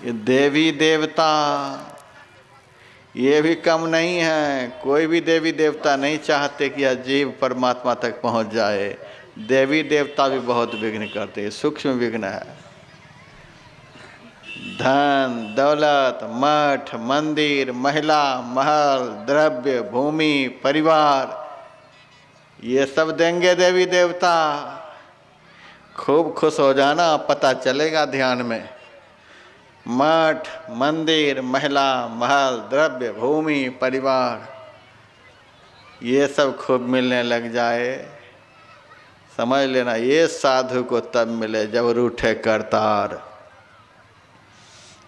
ये देवी देवता ये भी कम नहीं है। कोई भी देवी देवता नहीं चाहते कि यह जीव परमात्मा तक पहुंच जाए। देवी देवता भी बहुत विघ्न करते हैं, सूक्ष्म विघ्न है। धन दौलत, मठ मंदिर, महिला महल, द्रव्य, भूमि, परिवार, ये सब देंगे देवी देवता। खूब खुश हो जाना, पता चलेगा ध्यान में। मठ मंदिर, महिला महल, द्रव्य, भूमि, परिवार, ये सब खूब मिलने लग जाए, समझ लेना ये साधु को तब मिले जब रूठे करतार।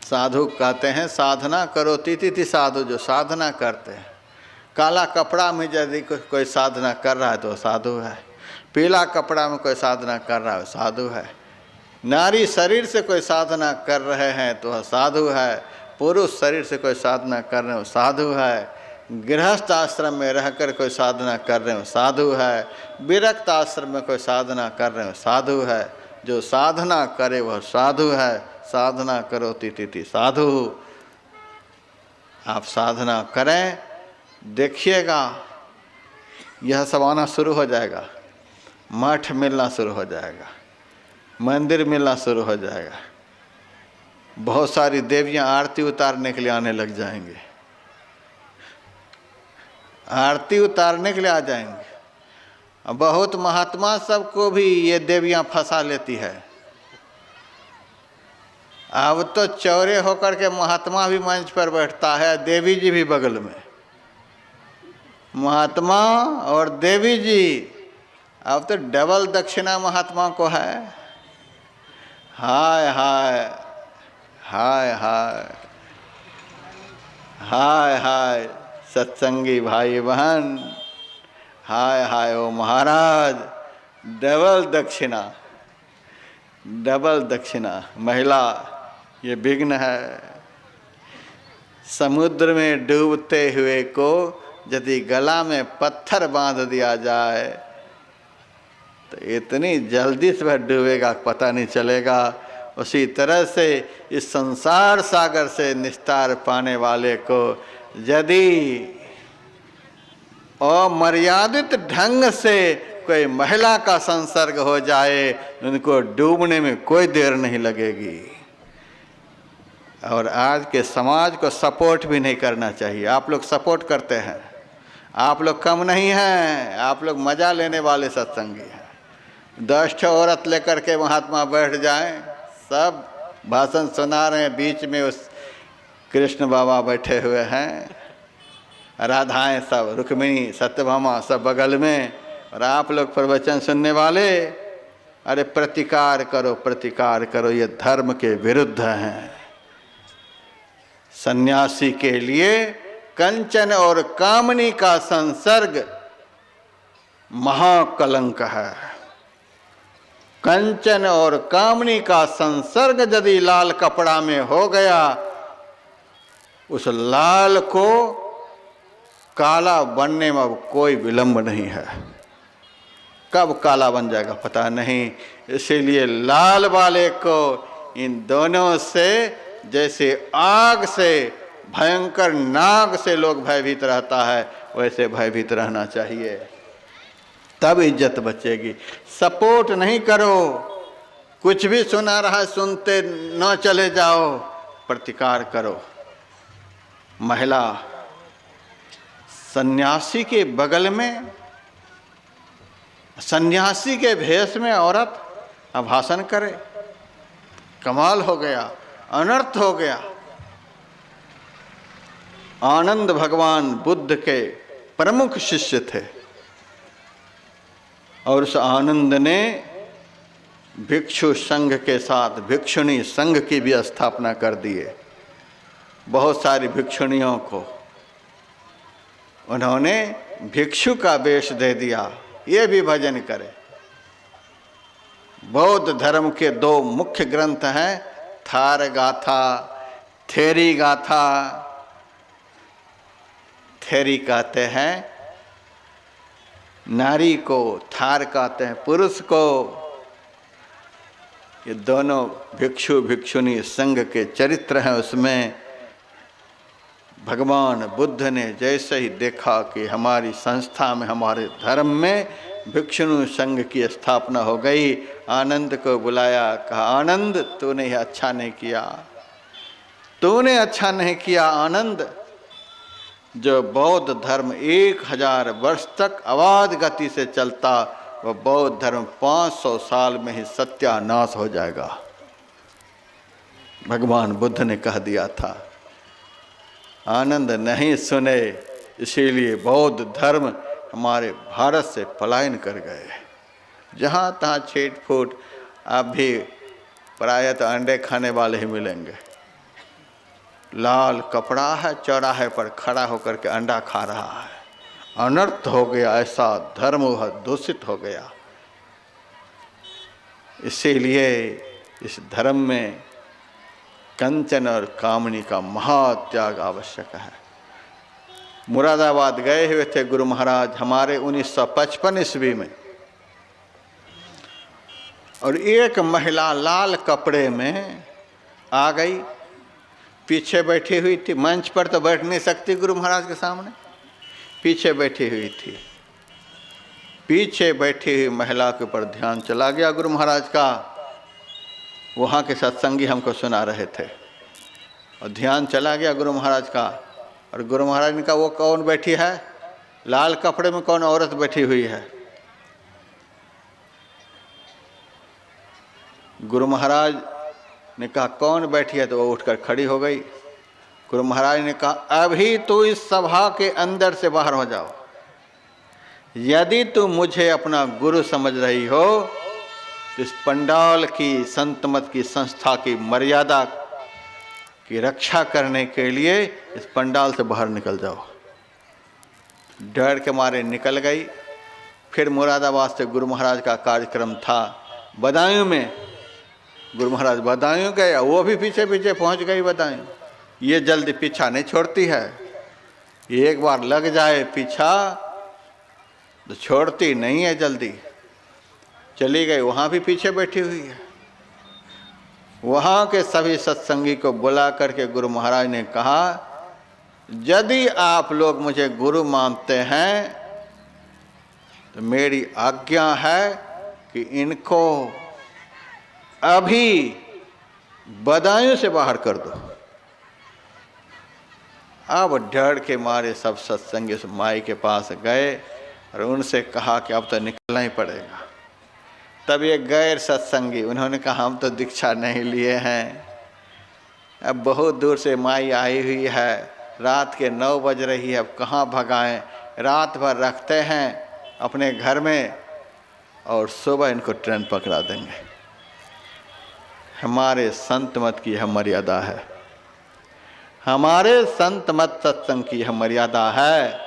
साधु कहते हैं साधना करो तिथि साधु, जो साधना करते हैं। काला कपड़ा में यदि कोई साधना कर रहा है तो साधु है। पीला कपड़ा में कोई साधना कर रहा है साधु है। नारी शरीर से कोई साधना कर रहे हैं तो साधु है। पुरुष शरीर से कोई साधना कर रहे हो साधु है। गृहस्थ आश्रम में रहकर कोई साधना कर रहे हो साधु है। विरक्त आश्रम में कोई साधना कर रहे हो साधु है। जो साधना करे वह साधु है। साधना करो तिथि साधु। आप साधना करें, देखिएगा यह सब आना शुरू हो जाएगा। मठ मिलना शुरू हो जाएगा, मंदिर मिलना शुरू हो जाएगा। बहुत सारी देवियां आरती उतारने के लिए आने लग जाएंगे, आरती उतारने के लिए आ जाएंगे। बहुत महात्मा सबको भी ये देवियां फंसा लेती है। अब तो चौरे होकर के महात्मा भी मंच पर बैठता है, देवी जी भी बगल में। महात्मा और देवी जी, अब तो डबल दक्षिणा महात्मा को है। हाय हाय हाय हाय हाय हाय सत्संगी भाई बहन, हाय हाय ओ महाराज, डबल दक्षिणा, डबल दक्षिणा। महिला ये विघ्न है। समुद्र में डूबते हुए को यदि गला में पत्थर बांध दिया जाए तो इतनी जल्दी से वह डूबेगा पता नहीं चलेगा। उसी तरह से इस संसार सागर से निस्तार पाने वाले को यदि अमर्यादित ढंग से कोई महिला का संसर्ग हो जाए, उनको डूबने में कोई देर नहीं लगेगी। और आज के समाज को सपोर्ट भी नहीं करना चाहिए। आप लोग सपोर्ट करते हैं, आप लोग कम नहीं हैं, आप लोग मजा लेने वाले सत्संगी हैं। 10 औरत लेकर के महात्मा बैठ जाएं, सब भाषण सुना रहे हैं, बीच में उस कृष्ण बाबा बैठे हुए हैं, राधाएं सब, रुक्मिणी सत्यभामा सब बगल में, और आप लोग प्रवचन सुनने वाले। अरे प्रतिकार करो, प्रतिकार करो, ये धर्म के विरुद्ध हैं। सन्यासी के लिए कंचन और कामनी का संसर्ग महाकलंक है। कंचन और कामनी का संसर्ग यदि लाल कपड़ा में हो गया, उस लाल को काला बनने में अब कोई विलंब नहीं है। कब काला बन जाएगा पता नहीं। इसीलिए लाल वाले को इन दोनों से, जैसे आग से, भयंकर नाग से लोग भयभीत रहता है, वैसे भयभीत रहना चाहिए, तब इज्जत बचेगी। सपोर्ट नहीं करो, कुछ भी सुना रहा है सुनते न चले जाओ, प्रतिकार करो। महिला सन्यासी के बगल में, सन्यासी के भेष में औरत भाषण करे, कमाल हो गया, अनर्थ हो गया। आनंद भगवान बुद्ध के प्रमुख शिष्य थे, और उस आनंद ने भिक्षु संघ के साथ भिक्षुणी संघ की भी स्थापना कर दिए। बहुत सारी भिक्षुणियों को उन्होंने भिक्षु का वेश दे दिया, ये भी भजन करे। बौद्ध धर्म के 2 मुख्य ग्रंथ हैं, थार गाथा, थेरी गाथा। थेरी कहते हैं नारी को, थार कहते हैं पुरुष को। ये दोनों भिक्षु भिक्षुनी संघ के चरित्र हैं। उसमें भगवान बुद्ध ने जैसे ही देखा कि हमारी संस्था में, हमारे धर्म में भिक्षुनी संघ की स्थापना हो गई, आनंद को बुलाया, कहा आनंद तूने यह अच्छा नहीं किया, तूने अच्छा नहीं किया आनंद। जो बौद्ध धर्म 1000 वर्ष तक अबाध गति से चलता, वह बौद्ध धर्म 500 साल में ही सत्यानाश हो जाएगा। भगवान बुद्ध ने कह दिया था। आनंद नहीं सुने, इसीलिए बौद्ध धर्म हमारे भारत से पलायन कर गए। जहाँ तहाँ छीट फूट, आप भी प्रायः तो अंडे खाने वाले ही मिलेंगे। लाल कपड़ा है, चौराहे पर खड़ा होकर के अंडा खा रहा है। अनर्थ हो गया, ऐसा धर्म वह दूषित हो गया। इसीलिए इस धर्म में कंचन और कामनी का महात्याग आवश्यक है। मुरादाबाद गए हुए थे गुरु महाराज हमारे 1955 ईस्वी में, और एक महिला लाल कपड़े में आ गई, पीछे बैठी हुई थी। मंच पर तो बैठ नहीं सकती गुरु महाराज के सामने, पीछे बैठी हुई थी। पीछे बैठी हुई महिला के ऊपर ध्यान चला गया गुरु महाराज का। वहाँ के सत्संगी हमको सुना रहे थे, और ध्यान चला गया गुरु महाराज का। और गुरु महाराज ने कहा वो कौन बैठी है, लाल कपड़े में कौन औरत बैठी हुई है। गुरु महाराज ने कहा कौन बैठी है, तो वो उठकर खड़ी हो गई। गुरु महाराज ने कहा अभी तो इस सभा के अंदर से बाहर हो जाओ। यदि तुम मुझे अपना गुरु समझ रही हो तो इस पंडाल की, संत मत की संस्था की मर्यादा की रक्षा करने के लिए इस पंडाल से बाहर निकल जाओ। डर के मारे निकल गई। फिर मुरादाबाद से गुरु महाराज का कार्यक्रम था बदायूं में। गुरु महाराज बदायूं गए, वो भी पीछे पीछे पहुंच गई बदायूं। ये जल्दी पीछा नहीं छोड़ती है, एक बार लग जाए पीछा तो छोड़ती नहीं है जल्दी। चली गई, वहाँ भी पीछे बैठी हुई है। वहाँ के सभी सत्संगी को बुला करके गुरु महाराज ने कहा यदि आप लोग मुझे गुरु मानते हैं तो मेरी आज्ञा है कि इनको अभी बदायूं से बाहर कर दो। अब डर के मारे सब सत्संगी उस माई के पास गए और उनसे कहा कि अब तो निकलना ही पड़ेगा। तब ये गैर सत्संगी उन्होंने कहा हम तो दीक्षा नहीं लिए हैं, अब बहुत दूर से माई आई हुई है, रात के 9 बज रही है, अब कहाँ भगाएं, रात भर रखते हैं अपने घर में और सुबह इनको ट्रेन पकड़ा देंगे। हमारे संत मत की यह मर्यादा है, हमारे संत मत सत्संग की यह मर्यादा है।